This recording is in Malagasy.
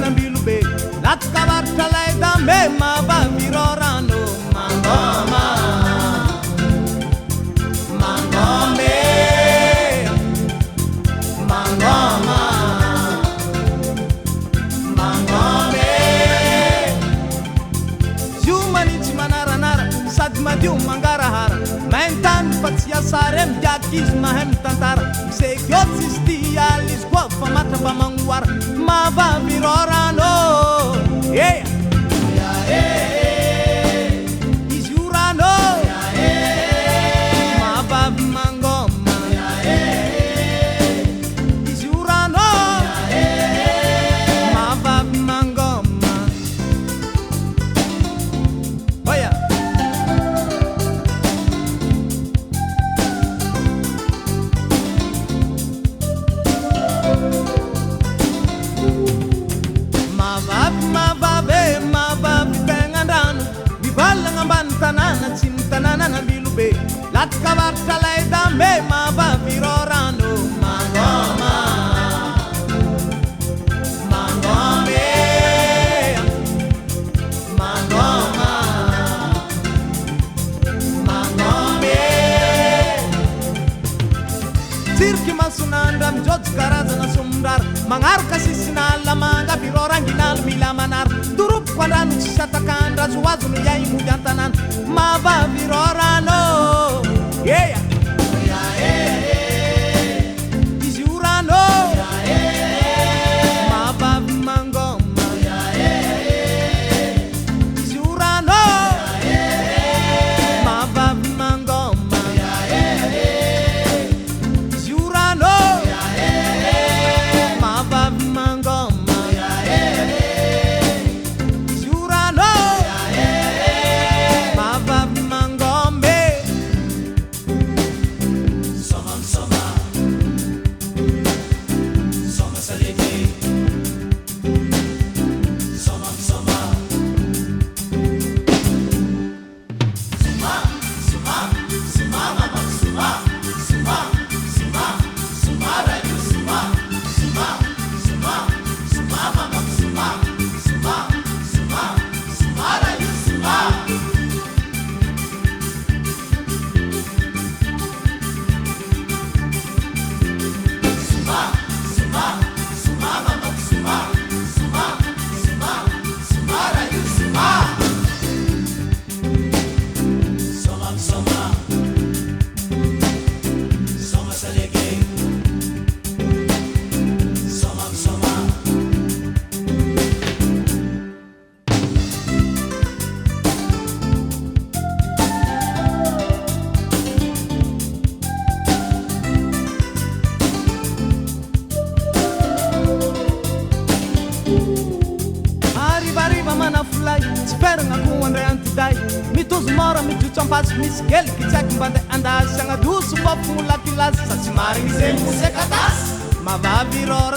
nanambilobe latkavartralay dambe mavavirorano mangoma mangome mangoma mangome ziumanitsy manaranara sady madio mangarahara maintany fa tsy asary miaky izy mahay mitantara sekiotsy izy ty alizy koa fa matramba magnoara mavavirorano izy io rano mavavy mangoma izy io rano mavavy mangoma oya mavavy tegnandrano mivalagna ambany tanàna tsy ny tanàna nambilobe latkavaritra lay dambe mavavirorano mangoma mangome mangoma mangome tsiriky masonandra mijotsy karazana somondrara magnaraka sisinala manga viroranginalo mila manara toropoko andrano tsy satakandra azoazo no iay mody antanàna mavavirorano eya izy io rano mavavy mangoma izy io rano mavavy mangoma izy io rano mavavy mangoma izy io rano mavavy mangombe soma soma soma salete soma soma suma suma suma mama suma suma suma suma radio suma suma suma suma mama suma suma suma suma radio suma suma suma suma mama suma suma suma suma radio suma soma soma soma salege soma soma arivariva manafulay tsy feragna ko andray antiday mitozo mora mijotso ampasy misy geliky tsy aiky mba andeha andasy agnadoso fofogno lakilasy sa tsy marigny zegny sekadasy mavavirora